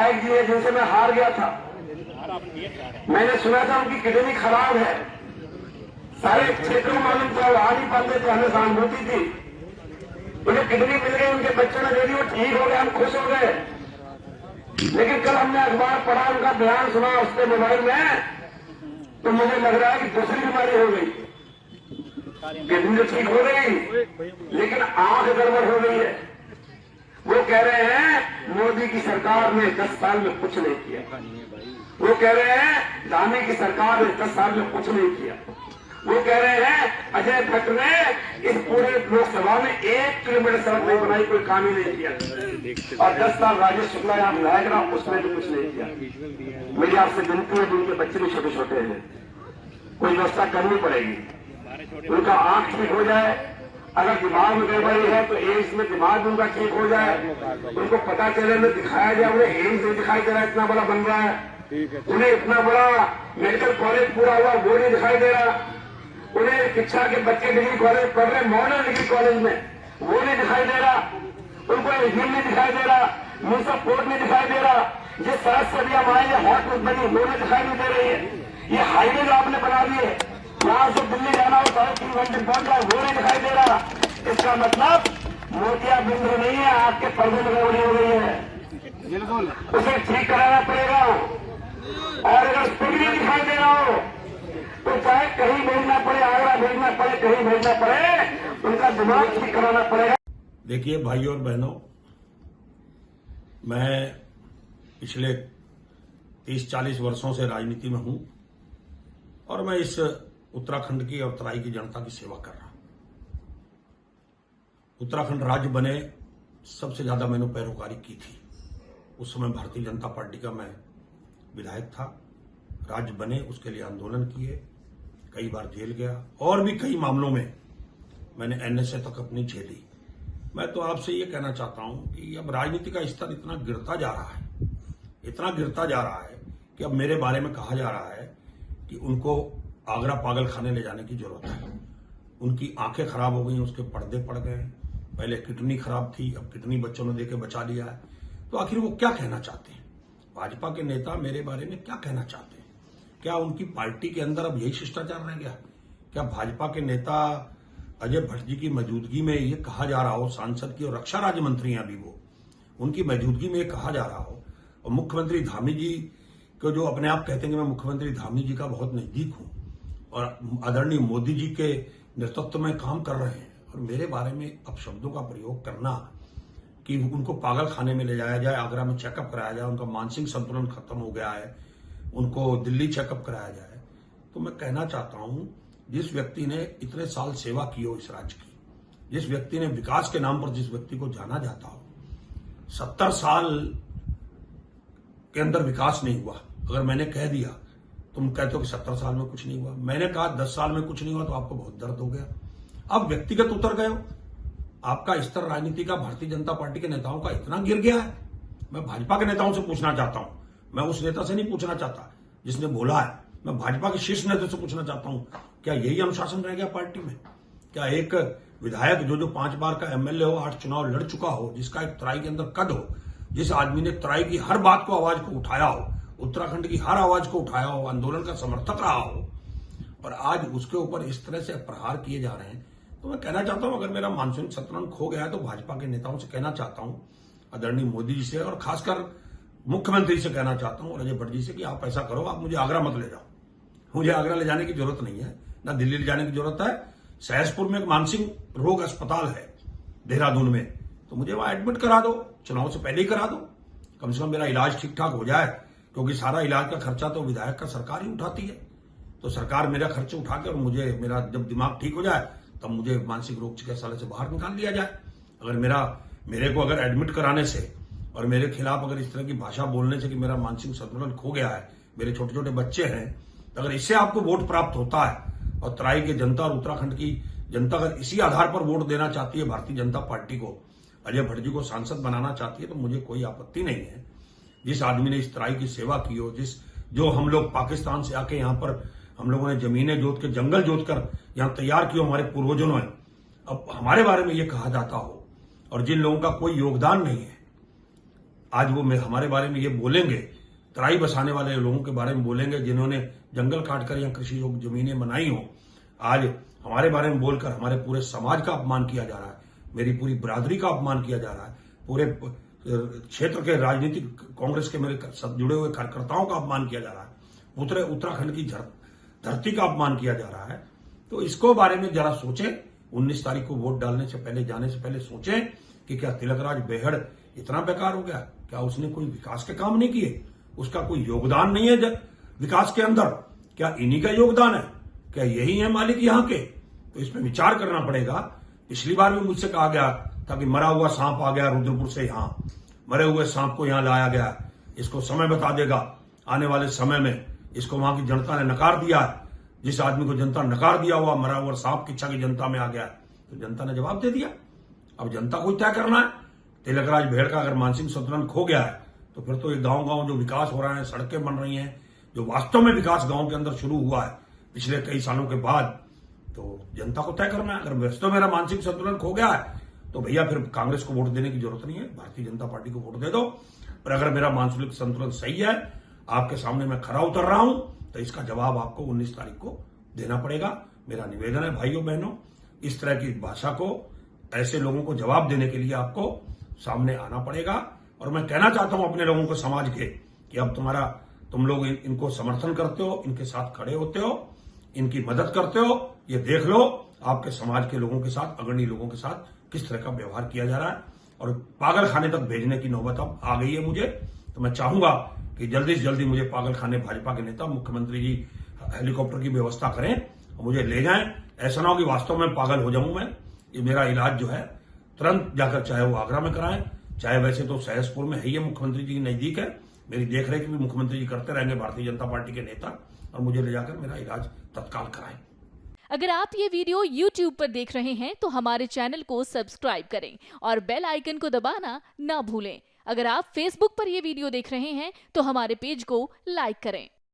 विधायक जी है जिनसे मैं हार गया था, मैंने सुना था उनकी किडनी खराब है, सारे क्षेत्र में मालूम था, वो आ नहीं पाते थे, हमें सहानुभूति थी। उन्हें किडनी मिल गई, उनके बच्चों ने दे दी, वो ठीक हो गए, हम खुश हो गए। लेकिन कल हमने अखबार पढ़ा, उनका बयान सुना उसके मोबाइल में, तो मुझे लग रहा है कि दूसरी बीमारी हो गई। किडनी तो ठीक हो गई लेकिन आंख गड़बड़ हो गई है। वो कह रहे हैं मोदी की सरकार ने 10 साल में कुछ नहीं किया। वो कह रहे हैं धामी की सरकार ने 10 साल में कुछ नहीं किया। वो कह रहे हैं अजय भट्ट ने इस पूरे लोकसभा में 1 किलोमीटर सड़क नहीं बनाई, कोई काम ही नहीं किया। और 10 साल राजेश शुक्ला यहाँ विधायक रहा, उसने भी कुछ नहीं किया। मेरी आपसे विनती है, उनके बच्चे भी छोटे छोटे हैं, कोई व्यवस्था करनी पड़ेगी। उनका आंख ठीक हो जाए, अगर दिमाग में गड़बड़ी है तो एम्स में दिमाग उनका ठीक हो जाए, उनको पता चले में दिखाया जाए। उन्हें एम्स नहीं दिखाई दे रहा, इतना बड़ा बन रहा है। उन्हें इतना बड़ा मेडिकल कॉलेज पूरा हुआ, वो नहीं दिखाई दे रहा। उन्हें शिक्षा के बच्चे डिग्री कॉलेज पढ़ रहे, मॉडर्न डिग्री कॉलेज में, वो नहीं दिखाई दे रहा। उनको एजीएम नहीं दिखाई दे रहा, म्यूनसिपल कोर्ट नहीं दिखाई दे रहा। जिस सड़क से अभी हमारे हॉट बनी वो नहीं दिखाई नहीं दे रही है। ये हाईवे जो आपने बना दिए, यहाँ से दिल्ली जाना हो 3.5 घंटे पहुंच रहा, वो नहीं दिखाई दे रहा। इसका मतलब मोतियाबिंद नहीं है, आपके पर्दे में गड़बड़ी हो गई है, उसे ठीक कराना पड़ेगा। और अगर उसको भी नहीं दिखाई दे रहा हो तो चाहे कहीं भेजना पड़े, आगरा भेजना पड़े, कहीं भेजना पड़े, उनका दिमाग ठीक कराना पड़ेगा। देखिए भाइयों और बहनों, मैं पिछले 30-40 वर्षों से राजनीति में हूं और मैं इस उत्तराखंड की और तराई की जनता की सेवा कर रहा हूं। उत्तराखंड राज्य बने सबसे ज्यादा मैंने पैरोकारी की थी। उस समय भारतीय जनता पार्टी का मैं विधायक था। राज्य बने उसके लिए आंदोलन किए, कई बार जेल गया और भी कई मामलों में मैंने एनएसए तक अपनी झेली। मैं तो आपसे ये कहना चाहता हूं कि अब राजनीति का स्तर इतना गिरता जा रहा है, इतना गिरता जा रहा है कि अब मेरे बारे में कहा जा रहा है कि उनको आगरा पागल खाने ले जाने की जरूरत है। उनकी आंखें खराब हो गई, उसके पर्दे पड़ गए, पहले किडनी खराब थी, अब किडनी बच्चों ने देके बचा लिया है। तो आखिर वो क्या कहना चाहते हैं? भाजपा के नेता मेरे बारे में क्या कहना चाहते हैं? क्या उनकी पार्टी के अंदर अब यही शिष्टाचार रह गया? क्या भाजपा के नेता अजय भट्ट जी की मौजूदगी में ये कहा जा रहा हो, सांसद की और रक्षा राज्य मंत्री हैं अभी वो, उनकी मौजूदगी में ये कहा जा रहा हो, और मुख्यमंत्री धामी जी को जो अपने आप कहते हैं कि मैं मुख्यमंत्री धामी जी का बहुत नजदीक हूं और आदरणीय मोदी जी के नेतृत्व में काम कर रहे हैं, और मेरे बारे में अपशब्दों का प्रयोग करना कि उनको पागल खाने में ले जाया जाए, आगरा में चेकअप कराया जाए, उनका मानसिक संतुलन खत्म हो गया है, उनको दिल्ली चेकअप कराया जाए। तो मैं कहना चाहता हूं, जिस व्यक्ति ने इतने साल सेवा की हो इस राज्य की, जिस व्यक्ति ने विकास के नाम पर जिस व्यक्ति को जाना जाता हो, 70 साल के अंदर विकास नहीं हुआ, अगर मैंने कह दिया तुम कहते हो कि 70 साल में कुछ नहीं हुआ, मैंने कहा 10 साल में कुछ नहीं हुआ तो आपको बहुत दर्द हो गया। अब व्यक्तिगत उतर गए हो, आपका स्तर राजनीति का भारतीय जनता पार्टी के नेताओं का इतना गिर गया है। मैं भाजपा के नेताओं से पूछना चाहता हूं, मैं उस नेता से नहीं पूछना चाहता जिसने बोला है, मैं भाजपा के शीर्ष नेता से पूछना चाहता हूं, क्या यही अनुशासन रह गया पार्टी में? क्या एक विधायक जो 5 बार का एमएलए हो, 8 चुनाव लड़ चुका हो, जिसका एक तराई के अंदर कद हो, जिस आदमी ने तराई की हर बात को आवाज को उठाया हो, उत्तराखंड की हर आवाज को उठाया हो, आंदोलन का समर्थक रहा हो, और आज उसके ऊपर इस तरह से प्रहार किए जा रहे हैं, तो मैं कहना चाहता हूं, अगर मेरा मानसिक संतुलन खो गया है तो भाजपा के नेताओं से कहना चाहता हूं, आदरणीय मोदी जी से और खासकर मुख्यमंत्री से कहना चाहता हूं और अजय भट्ट जी से कि आप ऐसा करो, आप मुझे आगरा मत ले जाओ। मुझे आगरा ले जाने की जरूरत नहीं है, ना दिल्ली ले जाने की जरूरत है। सहसपुर में एक मानसिक रोग अस्पताल है देहरादून में, तो मुझे वहां एडमिट करा दो, चुनाव से पहले ही करा दो, कम से कम मेरा इलाज ठीक ठाक हो जाए, क्योंकि सारा इलाज का खर्चा तो विधायक का सरकार ही उठाती है। तो सरकार मेरा खर्च उठा के और मुझे मेरा जब दिमाग ठीक हो जाए तब मुझे मानसिक रोग चिकित्सालय से बाहर निकाल लिया जाए। अगर मेरे को अगर एडमिट कराने से और मेरे खिलाफ अगर इस तरह की भाषा बोलने से कि मेरा मानसिक संतुलन खो गया है, मेरे छोटे छोटे बच्चे हैं, तो अगर इससे आपको वोट प्राप्त होता है और तराई की जनता और उत्तराखंड की जनता अगर इसी आधार पर वोट देना चाहती है भारतीय जनता पार्टी को, अजय भट्ट जी को सांसद बनाना चाहती है, तो मुझे कोई आपत्ति नहीं है। जिस आदमी ने इस तराई की सेवा की हो, जो हम लोग पाकिस्तान से आके यहाँ पर हम लोगों ने जमीनें जोत के, जंगल जोत कर यहाँ तैयार किया हमारे पूर्वजों ने, अब हमारे बारे में ये कहा जाता हो, और जिन लोगों का कोई योगदान नहीं है, आज वो हमारे बारे में ये बोलेंगे, तराई बसाने वाले लोगों के बारे में बोलेंगे जिन्होंने जंगल काटकर या कृषि योग्य जमीनें बनाई हो। आज हमारे बारे में बोलकर हमारे पूरे समाज का अपमान किया जा रहा है, मेरी पूरी बिरादरी का अपमान किया जा रहा है, पूरे क्षेत्र के राजनीतिक कांग्रेस के मेरे जुड़े हुए कार्यकर्ताओं का अपमान किया जा रहा है, पूरे उत्तराखंड की धरती का अपमान किया जा रहा है। तो इसको बारे में जरा सोचें, 19 तारीख को वोट डालने से पहले, जाने से पहले सोचें कि क्या तिलकराज बेहड़ इतना बेकार हो गया? क्या उसने कोई विकास के काम नहीं किए? उसका कोई योगदान नहीं है विकास के अंदर? क्या इन्हीं का योगदान है? क्या यही है मालिक यहां के? तो इसमें विचार करना पड़ेगा। पिछली बार भी मुझसे कहा गया था कि मरा हुआ सांप आ गया रुद्रपुर से, यहां मरे हुए सांप को यहां लाया गया, इसको समय बता देगा, आने वाले समय में इसको वहां की जनता ने नकार दिया है। जिस आदमी को जनता नकार दिया हुआ मरा हुआ सांप किच्छा की जनता में आ गया, तो जनता ने जवाब दे दिया। अब जनता को तय करना है। तिलकराज बेहड़ का अगर मानसिक संतुलन खो गया है तो फिर तो ये गांव-गांव जो विकास हो रहा है, सड़कें बन रही हैं, जो वास्तव में विकास गांव के अंदर शुरू हुआ है पिछले कई सालों के बाद, तो जनता को तय करना है। अगर वास्तव मेरा मानसिक संतुलन खो गया है तो भैया फिर कांग्रेस को वोट देने की जरूरत नहीं है, भारतीय जनता पार्टी को वोट दे दो। पर अगर मेरा मानसिक संतुलन सही है, आपके सामने मैं खरा उतर रहा हूं, तो इसका जवाब आपको 19 तारीख को देना पड़ेगा। मेरा निवेदन है भाइयों बहनों, इस तरह की भाषा को, ऐसे लोगों को जवाब देने के लिए आपको सामने आना पड़ेगा। और मैं कहना चाहता हूं अपने लोगों को, समाज के, कि अब तुम लोग इनको समर्थन करते हो, इनके साथ खड़े होते हो, इनकी मदद करते हो। ये देख लो आपके समाज के लोगों के साथ, अग्रणी लोगों के साथ किस तरह का व्यवहार किया जा रहा है, और पागल खाने तक भेजने की नौबत अब आ गई है मुझे। तो मैं चाहूंगा कि जल्दी से जल्दी मुझे पागल खाने भाजपा के नेता, मुख्यमंत्री जी हेलीकॉप्टर की व्यवस्था करें और मुझे ले जाएं। ऐसा ना हो कि वास्तव में पागल हो जाऊं मैं। ये मेरा इलाज जो है तुरंत जाकर, चाहे वो आगरा में कराएं, चाहे वैसे तो सहसपुर में है, ये मुख्यमंत्री जी नजदीक है, मेरी देखरेख भी मुख्यमंत्री जी करते रहेंगे, भारतीय जनता पार्टी के नेता, और मुझे ले जाकर मेरा इलाज तत्काल कराएं। अगर आप ये वीडियो YouTube पर देख रहे हैं तो हमारे चैनल को सब्सक्राइब करें और बेल आइकन को दबाना ना भूलें। अगर आप Facebook पर ये वीडियो देख रहे हैं तो हमारे पेज को लाइक करें।